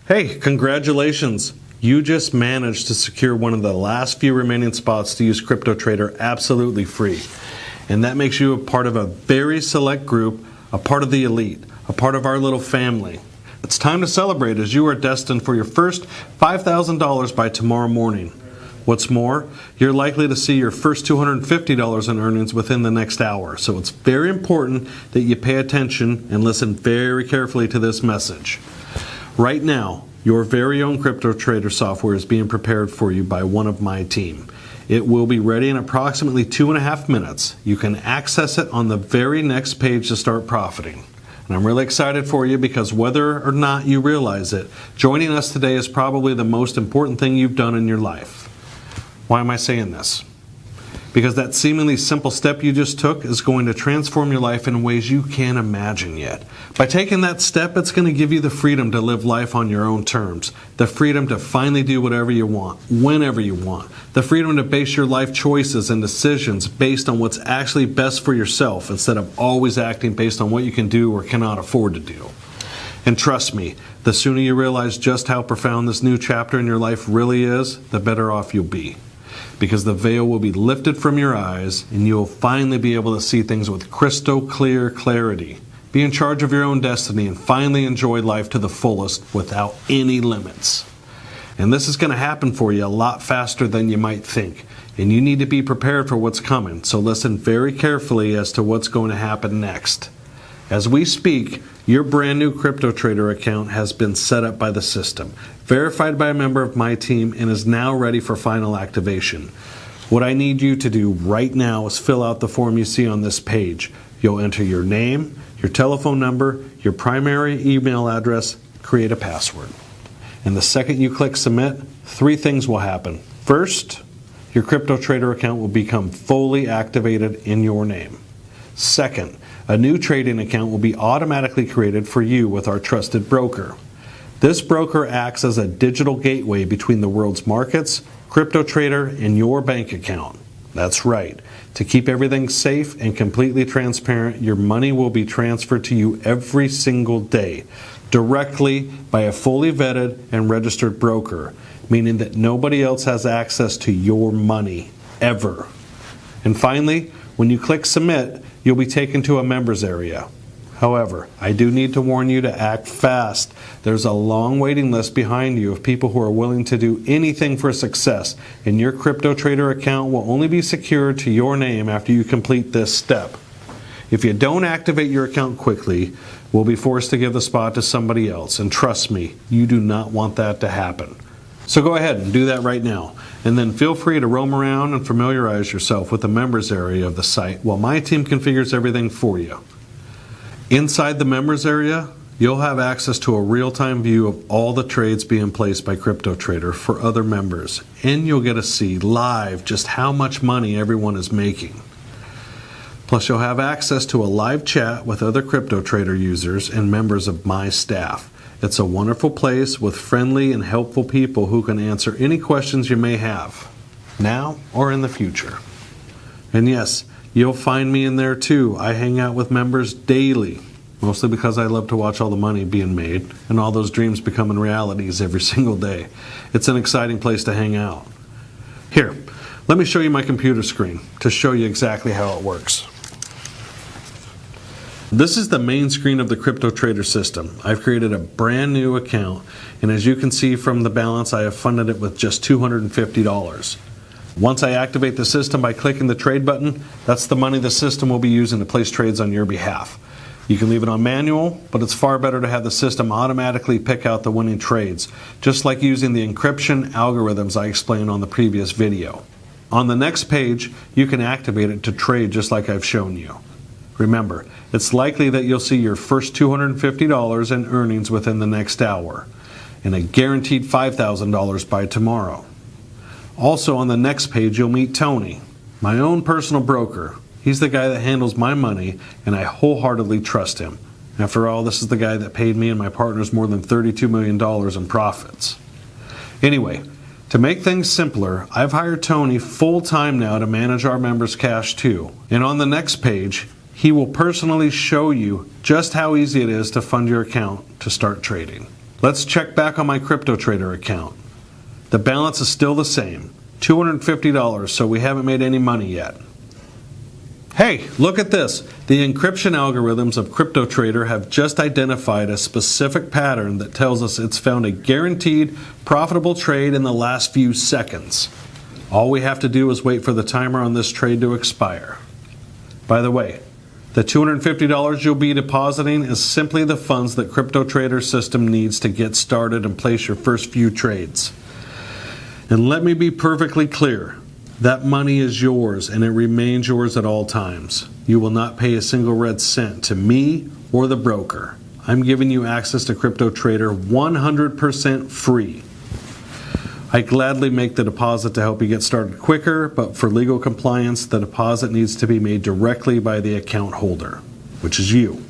Hey, congratulations! You just managed to secure one of the last few remaining spots to use CryptoTrader absolutely free. And that makes you a part of a very select group, a part of the elite, a part of our little family. It's time to celebrate as you are destined for your first $5,000 by tomorrow morning. What's more, you're likely to see your first $250 in earnings within the next hour. So it's very important that you pay attention and listen very carefully to this message. Right now, your very own CryptoTrader software is being prepared for you by one of my team. It will be ready in approximately 2.5 minutes. You can access it on the very next page to start profiting. And I'm really excited for you because whether or not you realize it, joining us today is probably the most important thing you've done in your life. Why am I saying this? Because that seemingly simple step you just took is going to transform your life in ways you can't imagine yet. By taking that step, it's going to give you the freedom to live life on your own terms, the freedom to finally do whatever you want, whenever you want, the freedom to base your life choices and decisions based on what's actually best for yourself instead of always acting based on what you can do or cannot afford to do. And trust me, the sooner you realize just how profound this new chapter in your life really is, the better off you'll be. Because the veil will be lifted from your eyes and you'll finally be able to see things with crystal clear clarity. Be in charge of your own destiny and finally enjoy life to the fullest without any limits. And this is going to happen for you a lot faster than you might think. And you need to be prepared for what's coming. So listen very carefully as to what's going to happen next. As we speak, your brand new CryptoTrader account has been set up by the system, verified by a member of my team, and is now ready for final activation. What I need you to do right now is fill out the form you see on this page. You'll enter your name, your telephone number, your primary email address, create a password. And the second you click submit, 3 things will happen. First, your CryptoTrader account will become fully activated in your name. Second, a new trading account will be automatically created for you with our trusted broker. This broker acts as a digital gateway between the world's markets, CryptoTrader, and your bank account. That's right. To keep everything safe and completely transparent, your money will be transferred to you every single day, directly by a fully vetted and registered broker, meaning that nobody else has access to your money, ever. And finally, when you click submit, you'll be taken to a members area. However, I do need to warn you to act fast. There's a long waiting list behind you of people who are willing to do anything for success, and your CryptoTrader account will only be secured to your name after you complete this step. If you don't activate your account quickly, we'll be forced to give the spot to somebody else, and trust me, you do not want that to happen. So go ahead and do that right now. And then feel free to roam around and familiarize yourself with the members area of the site while my team configures everything for you. Inside the members area, you'll have access to a real-time view of all the trades being placed by CryptoTrader for other members. And you'll get to see live just how much money everyone is making. Plus you'll have access to a live chat with other CryptoTrader users and members of my staff. It's a wonderful place with friendly and helpful people who can answer any questions you may have, now or in the future. And yes, you'll find me in there too. I hang out with members daily, mostly because I love to watch all the money being made and all those dreams becoming realities every single day. It's an exciting place to hang out. Here, let me show you my computer screen to show you exactly how it works. This is the main screen of the CryptoTrader system. I've created a brand new account, and as you can see from the balance, I have funded it with just $250. Once I activate the system by clicking the trade button, that's the money the system will be using to place trades on your behalf. You can leave it on manual, but it's far better to have the system automatically pick out the winning trades, just like using the encryption algorithms I explained on the previous video. On the next page, you can activate it to trade just like I've shown you. Remember, it's likely that you'll see your first $250 in earnings within the next hour, and a guaranteed $5,000 by tomorrow. Also on the next page, you'll meet Tony, my own personal broker. He's the guy that handles my money, and I wholeheartedly trust him. After all, this is the guy that paid me and my partners more than $32 million in profits. Anyway, to make things simpler, I've hired Tony full-time now to manage our members' cash too. And on the next page, he will personally show you just how easy it is to fund your account to start trading. Let's check back on my CryptoTrader account. The balance is still the same, $250, so we haven't made any money yet. Hey, look at this. The encryption algorithms of CryptoTrader have just identified a specific pattern that tells us it's found a guaranteed profitable trade in the last few seconds. All we have to do is wait for the timer on this trade to expire. By the way, the $250 you'll be depositing is simply the funds that CryptoTrader's system needs to get started and place your first few trades. And let me be perfectly clear. That money is yours, and it remains yours at all times. You will not pay a single red cent to me or the broker. I'm giving you access to CryptoTrader 100% free. I gladly make the deposit to help you get started quicker, but for legal compliance, the deposit needs to be made directly by the account holder, which is you.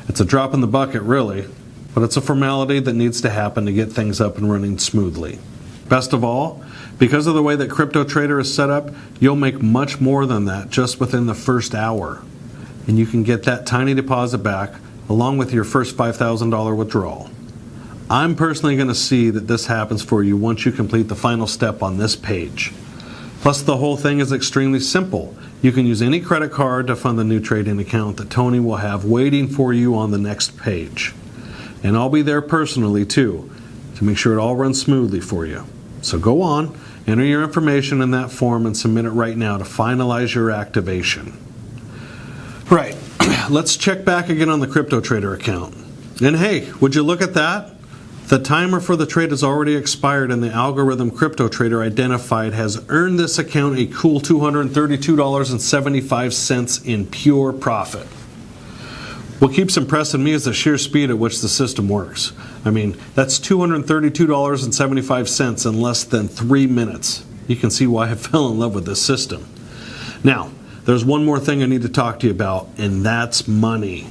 It's a drop in the bucket, really, but it's a formality that needs to happen to get things up and running smoothly. Best of all, because of the way that CryptoTrader is set up, you'll make much more than that just within the first hour. And you can get that tiny deposit back along with your first $5,000 withdrawal. I'm personally going to see that this happens for you once you complete the final step on this page. Plus, the whole thing is extremely simple. You can use any credit card to fund the new trading account that Tony will have waiting for you on the next page. And I'll be there personally too, to make sure it all runs smoothly for you. So go on, enter your information in that form and submit it right now to finalize your activation. Right, let's check back again on the CryptoTrader account. And hey, would you look at that? The timer for the trade has already expired and the algorithm CryptoTrader identified has earned this account a cool $232.75 in pure profit. What keeps impressing me is the sheer speed at which the system works. I mean, that's $232.75 in less than 3 minutes. You can see why I fell in love with this system. Now, there's one more thing I need to talk to you about, and that's money.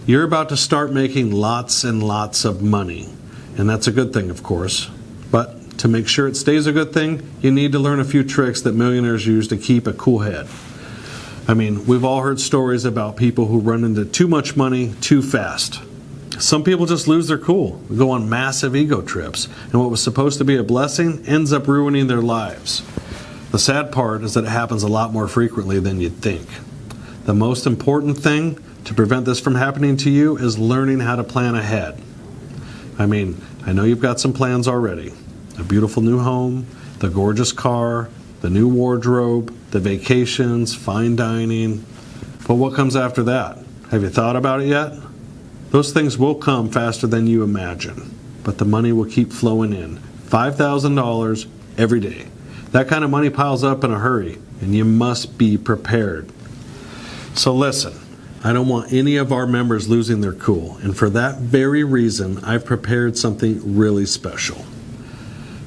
You're about to start making lots and lots of money, and that's a good thing, of course. But to make sure it stays a good thing, you need to learn a few tricks that millionaires use to keep a cool head. I mean, we've all heard stories about people who run into too much money too fast. Some people just lose their cool, go on massive ego trips, and what was supposed to be a blessing ends up ruining their lives. The sad part is that it happens a lot more frequently than you'd think. The most important thing to prevent this from happening to you is learning how to plan ahead. I mean, I know you've got some plans already. A beautiful new home, the gorgeous car, the new wardrobe, the vacations, fine dining. But what comes after that? Have you thought about it yet? Those things will come faster than you imagine, but the money will keep flowing in. $5,000 every day. That kind of money piles up in a hurry, and you must be prepared. So listen, I don't want any of our members losing their cool, and for that very reason, I've prepared something really special.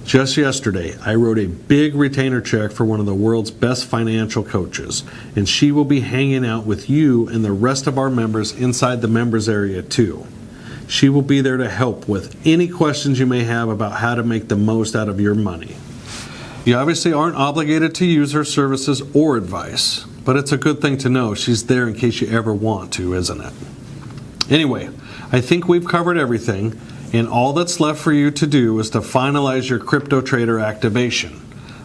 Just yesterday, I wrote a big retainer check for one of the world's best financial coaches, and she will be hanging out with you and the rest of our members inside the members area too. She will be there to help with any questions you may have about how to make the most out of your money. You obviously aren't obligated to use her services or advice, but it's a good thing to know she's there in case you ever want to, isn't it? Anyway, I think we've covered everything. And all that's left for you to do is to finalize your CryptoTrader activation.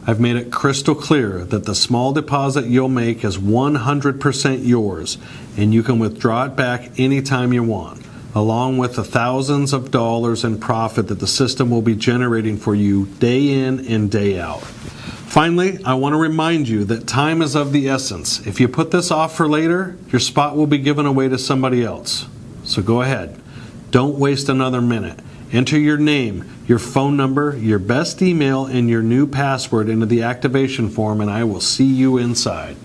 I've made it crystal clear that the small deposit you'll make is 100% yours, and you can withdraw it back anytime you want, along with the thousands of dollars in profit that the system will be generating for you day in and day out. Finally, I want to remind you that time is of the essence. If you put this off for later, your spot will be given away to somebody else. So go ahead. Don't waste another minute. Enter your name, your phone number, your best email, and your new password into the activation form, and I will see you inside.